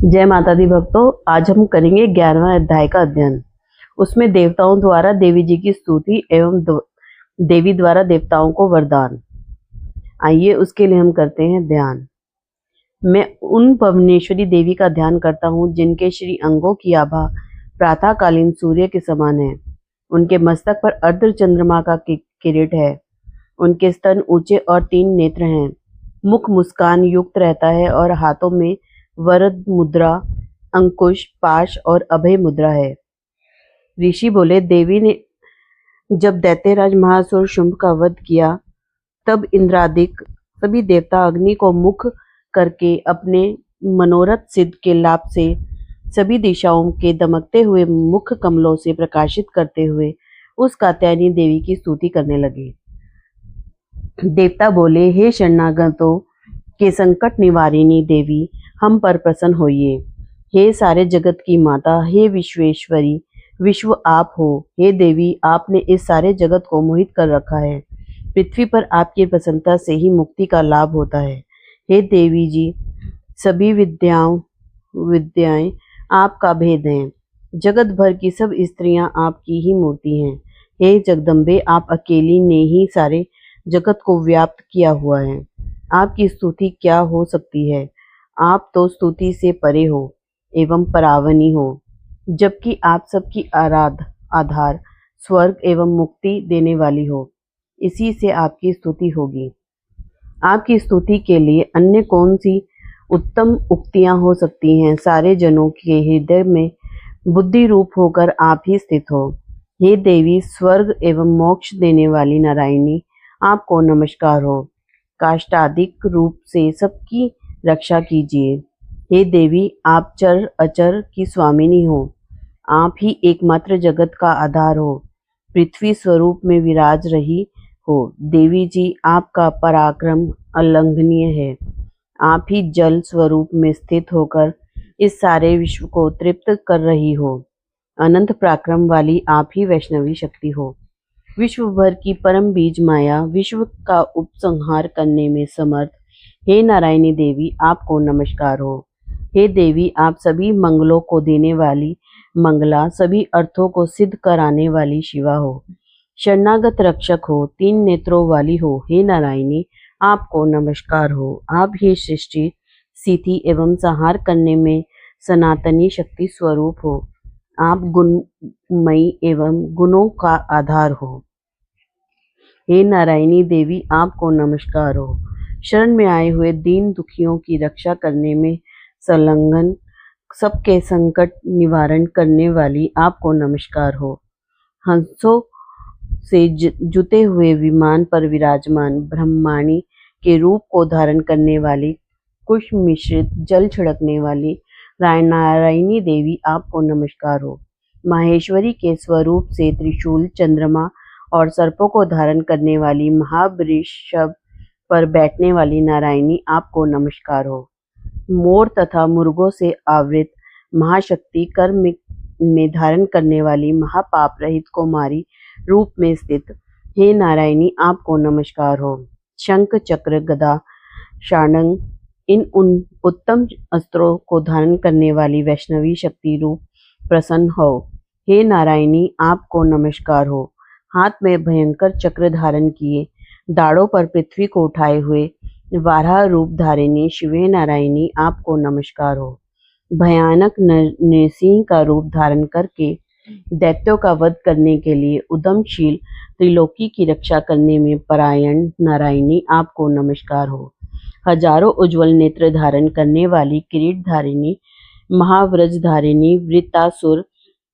जय माता दी भक्तों, आज हम करेंगे 11वां अध्याय का अध्ययन। उसमें देवताओं द्वारा देवी जी की स्तुति एवं देवी द्वारा देवताओं को वरदान। आइए उसके लिए हम करते हैं ध्यान। मैं उन भुवनेश्वरी देवी का ध्यान करता हूँ जिनके श्री अंगों की आभा प्रातःकालीन सूर्य के समान है। उनके मस्तक पर अर्ध चंद्रमा का किरीट है। उनके स्तन ऊंचे और 3 नेत्र हैं। मुख मुस्कान युक्त रहता है और हाथों में वरद मुद्रा, अंकुश, पाश और अभय मुद्रा है। ऋषि बोले, देवी ने जब दैत्यराज महासुर शुंभ का वध किया तब इंद्रादिक सभी देवता अग्नि को मुख करके अपने मनोरथ सिद्ध के लाभ से सभी दिशाओं के दमकते हुए मुख कमलों से प्रकाशित करते हुए उस कात्यायनी देवी की स्तुति करने लगे। देवता बोले, हे शरणागतों के संकट निवारिणी देवी, हम पर प्रसन्न होइए। हे सारे जगत की माता, हे विश्वेश्वरी, विश्व आप हो। हे देवी, आपने इस सारे जगत को मोहित कर रखा है। पृथ्वी पर आपकी प्रसन्नता से ही मुक्ति का लाभ होता है। हे देवी जी, सभी विद्याएं आपका भेद हैं। जगत भर की सब स्त्रियां आपकी ही मूर्ति हैं। हे जगदम्बे, आप अकेली ने ही सारे जगत को व्याप्त किया हुआ है। आपकी स्तुति क्या हो सकती है? आप तो स्तुति से परे हो एवं परावनी हो, जबकि आप सबकी आधार, स्वर्ग एवं मुक्ति देने वाली हो। इसी से आपकी स्तुति होगी। आपकी स्तुति के लिए अन्य कौन सी उत्तम उक्तियां हो सकती हैं? सारे जनों के हृदय में बुद्धि रूप होकर आप ही स्थित हो। हे देवी, स्वर्ग एवं मोक्ष देने वाली नारायणी, आपको नमस्कार हो। काष्टादिक रूप से सबकी रक्षा कीजिए। हे देवी, आप चर अचर की स्वामिनी हो। आप ही एकमात्र जगत का आधार हो। पृथ्वी स्वरूप में विराज रही हो। देवी जी, आपका पराक्रम अलंघनीय है। आप ही जल स्वरूप में स्थित होकर इस सारे विश्व को तृप्त कर रही हो। अनंत पराक्रम वाली आप ही वैष्णवी शक्ति हो। विश्व भर की परम बीज माया, विश्व का उपसंहार करने में समर्थ हे नारायणी देवी, आपको नमस्कार हो। हे देवी, आप सभी मंगलों को देने वाली मंगला, सभी अर्थों को सिद्ध कराने वाली शिवा हो। शरणागत रक्षक हो, 3 नेत्रों वाली हो। हे नारायणी, आपको नमस्कार हो। आप ही सृष्टि, स्थिति एवं संहार करने में सनातनी शक्ति स्वरूप हो। आप गुणमयी एवं गुणों का आधार हो। हे नारायणी देवी, आपको नमस्कार हो। शरण में आए हुए दीन दुखियों की रक्षा करने में संलग्न, सबके संकट निवारण करने वाली आपको नमस्कार हो। हंसों से जुते हुए विमान पर विराजमान ब्रह्माणी के रूप को धारण करने वाली, कुश मिश्रित जल छिड़कने वाली नारायणी देवी, आपको नमस्कार हो। माहेश्वरी के स्वरूप से त्रिशूल, चंद्रमा और सर्पों को धारण करने वाली, महावृषभ पर बैठने वाली नारायणी, आपको नमस्कार हो। मोर तथा मुर्गों से आवृत महाशक्ति, कर्म में धारण करने वाली, महापाप रहित कुमारी रूप में स्थित हे नारायणी, आपको नमस्कार हो। शंख, चक्र, गदा, शार्ंग, इन उत्तम अस्त्रों को धारण करने वाली वैष्णवी शक्ति रूप प्रसन्न हो। हे नारायणी, आपको नमस्कार हो। हाथ में भयंकर चक्र धारण किए, दाढ़ों पर पृथ्वी को उठाए हुए वाराह रूप धारिणी शिवे नारायणी, आपको नमस्कार हो। भयानक नृसिंह का रूप धारण करके दैत्यों का वध करने के लिए उद्यमशील, त्रिलोकी की रक्षा करने में परायण नारायणी, आपको नमस्कार हो। हजारों उज्ज्वल नेत्र धारण करने वाली किरीट धारिणी, महाव्रज धारिणी, वृत्तासुर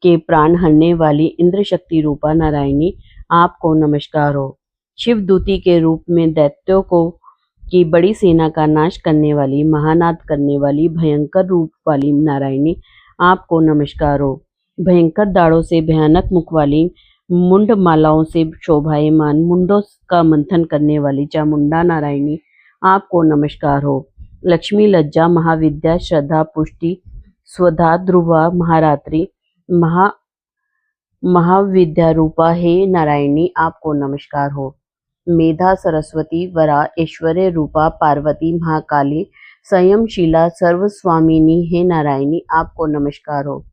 के प्राण हरने वाली इंद्र शक्ति रूपा नारायणी, आपको नमस्कार हो। शिवदूती के रूप में दैत्यों को की बड़ी सेना का नाश करने वाली, महानाद करने वाली, भयंकर रूप वाली नारायणी, आपको नमस्कार हो। भयंकर दाढ़ों से भयानक मुख वाली, मुंड मालाओं से शोभायमान, मुंडों का मंथन करने वाली चामुंडा नारायणी, आपको नमस्कार हो। लक्ष्मी, लज्जा, महाविद्या, श्रद्धा, पुष्टि, स्वधा, ध्रुवा, महारात्रि, महाविद्या रूपा हे नारायणी, आपको नमस्कार हो। मेधा, सरस्वती, वरा, ऐश्वर्य रूपा पार्वती, महाकाली, संयमशीला सर्वस्वामिनी हे नारायणी आपको नमस्कार हो।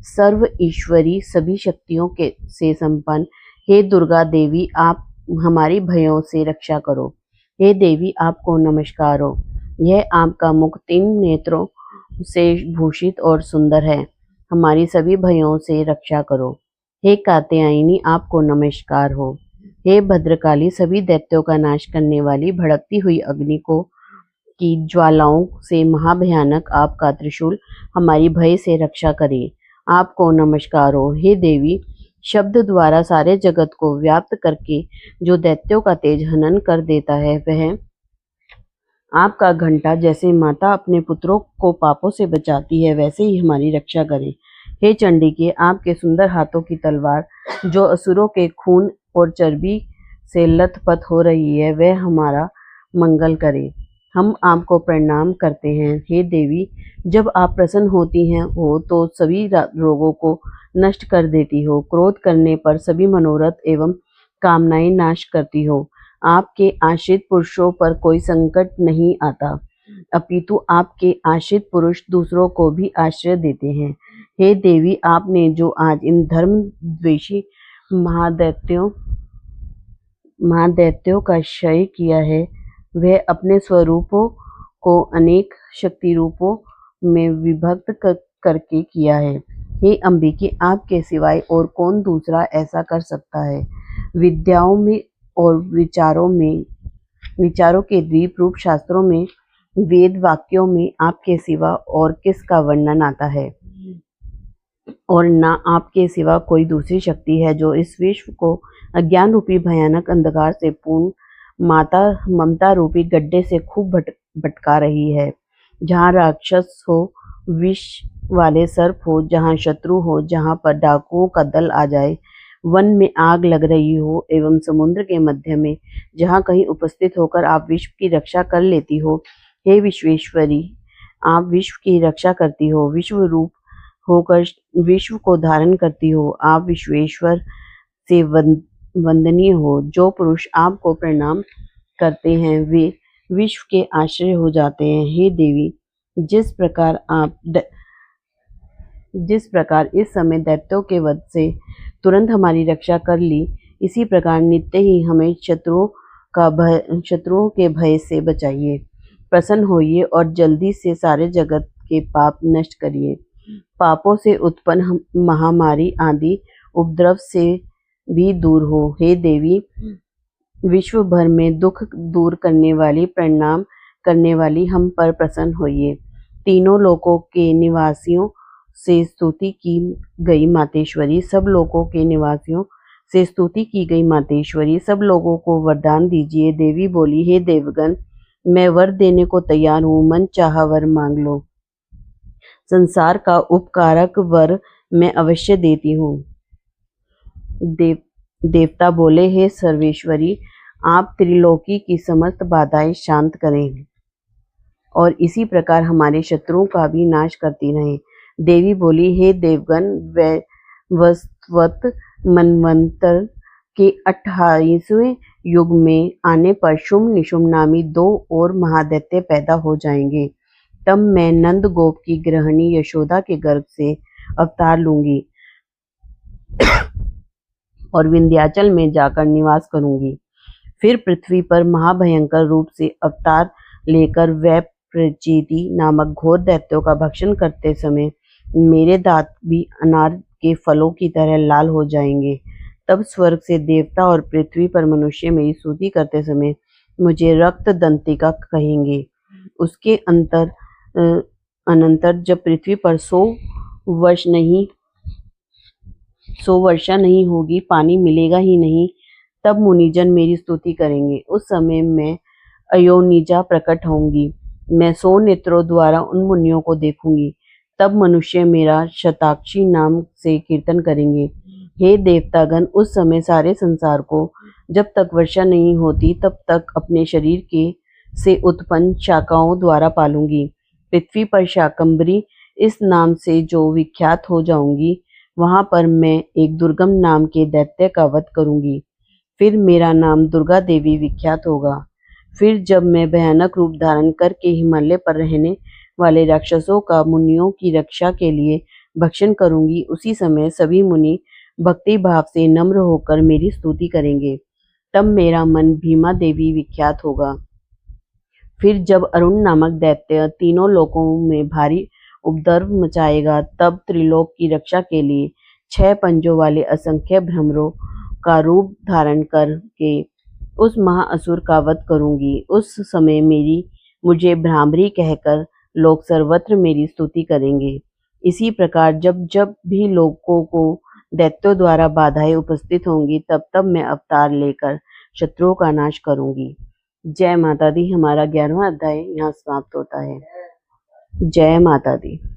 सर्व ईश्वरी सभी शक्तियों के से संपन्न हे दुर्गा देवी आप हमारी भयों से रक्षा करो। हे देवी आपको नमस्कार हो। यह आपका मुख 3 नेत्रों से भूषित और सुंदर है। हमारी सभी भयों से रक्षा करो। हे कात्यायनी आपको नमस्कार हो। हे भद्रकाली सभी दैत्यों का नाश करने वाली भड़कती हुई अग्नि को की ज्वालाओं से महाभयानक आपका त्रिशूल हमारी भय से रक्षा करे। आपको नमस्कार हो। हे देवी शब्द द्वारा सारे जगत को व्याप्त करके जो दैत्यों का तेज हनन कर देता है, वह आपका घंटा जैसे माता अपने पुत्रों को पापों से बचाती है, वैसे ही हमारी रक्षा करे। हे चंडिके आपके सुंदर हाथों की तलवार जो असुरों के खून और चर्बी से लथपथ हो रही है, वह हमारा मंगल करे। हम आपको प्रणाम करते हैं। हे देवी जब आप प्रसन्न होती हैं हो तो सभी रोगों को नष्ट कर देती हो। क्रोध करने पर सभी मनोरथ एवं कामनाएं नाश करती हो। आपके आश्रित पुरुषों पर कोई संकट नहीं आता, अपितु आपके आश्रित पुरुष दूसरों को भी आश्रय देते हैं। हे देवी आपने जो आज इन धर्म द्वेषी महादैत्यों का क्षय किया है, वह अपने स्वरूपों को अनेक शक्ति रूपों में विभक्त करके किया है। हे अंबिके आपके सिवाय और कौन दूसरा ऐसा कर सकता है। विद्याओं में और विचारों के द्वीप रूप शास्त्रों में वेद वाक्यों में आपके सिवा और किसका वर्णन आता है, और न आपके सिवा कोई दूसरी शक्ति है जो इस विश्व को अज्ञान रूपी भयानक अंधकार से पूर्ण ममता रूपी गड्ढे से खूब भटका रही है। जहाँ राक्षस हो, विष वाले सर्प हो, जहाँ शत्रु हो, जहाँ पर डाकुओं का दल आ जाए, वन में आग लग रही हो एवं समुद्र के मध्य में जहाँ कहीं उपस्थित होकर आप विश्व की रक्षा कर लेती हो। हे विश्वेश्वरी आप विश्व की रक्षा करती हो। विश्व रूप होकर विश्व को धारण करती हो। आप विश्वेश्वर से वंदनीय हो। जो पुरुष आपको प्रणाम करते हैं वे विश्व के आश्रय हो जाते हैं। हे देवी जिस प्रकार इस समय दैत्यों के वध से तुरंत हमारी रक्षा कर ली, इसी प्रकार नित्य ही हमें शत्रुओं के भय से बचाइए। प्रसन्न होइए और जल्दी से सारे जगत के पाप नष्ट करिए। पापों से उत्पन्न महामारी आदि उपद्रव से भी दूर हो। हे देवी विश्व भर में दुख दूर करने वाली, प्रणाम करने वाली हम पर प्रसन्न होइए। तीनों लोकों के निवासियों से स्तुति की गई मातेश्वरी, सब लोगों के निवासियों से स्तुति की गई मातेश्वरी, सब लोगों को वरदान दीजिए। देवी बोली, हे देवगण मैं वर देने को तैयार हूँ, मन चाहा वर मांग लो। संसार का उपकारक वर मैं अवश्य देती हूँ। देवता बोले, हे सर्वेश्वरी आप त्रिलोकी की समस्त बाधाएं शांत करें और इसी प्रकार हमारे शत्रुओं का भी नाश करती रहें। देवी बोली, हे देवगण वैवस्वत मनवंतर के 28वें युग में आने पर शुम्भ निशुम्भ नामी 2 और महादैत्य पैदा हो जाएंगे। तब मैं नंद गोप की गृहिणी यशोदा के गर्भ से अवतार लूंगी और विंध्याचल में जाकर निवास करूंगी। फिर पृथ्वी पर महाभयंकर रूप से अवतार लेकर वैप्रचेती नामक घोर दैत्यों का भक्षण करते समय मेरे दांत भी अनार के फलों की तरह लाल हो जाएंगे। तब स्वर्ग से देवता और पृथ्वी पर मनुष्य मेरी स्तुति करते समय मुझे रक्त दंतिका कहेंगे। उसके अनंतर जब पृथ्वी पर 100 वर्षा नहीं होगी, पानी मिलेगा ही नहीं, तब मुनिजन मेरी स्तुति करेंगे। उस समय मैं अयोनिजा प्रकट होंगी। मैं 100 नेत्रों द्वारा उन मुनियों को देखूंगी। तब मनुष्य मेरा शताक्षी नाम से कीर्तन करेंगे। हे देवतागण उस समय सारे संसार को जब तक वर्षा नहीं होती तब तक अपने शरीर के से उत्पन्न शाखाओं द्वारा पालूंगी। पृथ्वी पर शाकंभरी इस नाम से जो विख्यात हो जाऊंगी, वहां पर मैं एक दुर्गम नाम के दैत्य का वध करूंगी। फिर मेरा नाम दुर्गा देवी विख्यात होगा। फिर जब मैं भयानक रूप धारण करके हिमालय पर रहने वाले राक्षसों का मुनियों की रक्षा के लिए भक्षण करूंगी, उसी समय सभी मुनि भक्ति भाव से नम्र होकर मेरी स्तुति करेंगे। तब मेरा मन भीमा देवी विख्यात होगा। फिर जब अरुण नामक दैत्य तीनों लोकों में भारी उपद्रव मचाएगा, तब त्रिलोक की रक्षा के लिए 6 पंजों वाले असंख्य भ्रमरों का रूप धारण करके उस महाअसुर का वध करूंगी। उस समय मुझे भ्रामरी कहकर लोग सर्वत्र मेरी स्तुति करेंगे। इसी प्रकार जब जब भी लोगों को दैत्यों द्वारा बाधाएं उपस्थित होंगी, तब तब मैं अवतार लेकर शत्रुओं का नाश करूंगी। जय माता दी। हमारा 11वां अध्याय यहाँ समाप्त होता है। जय माता दी।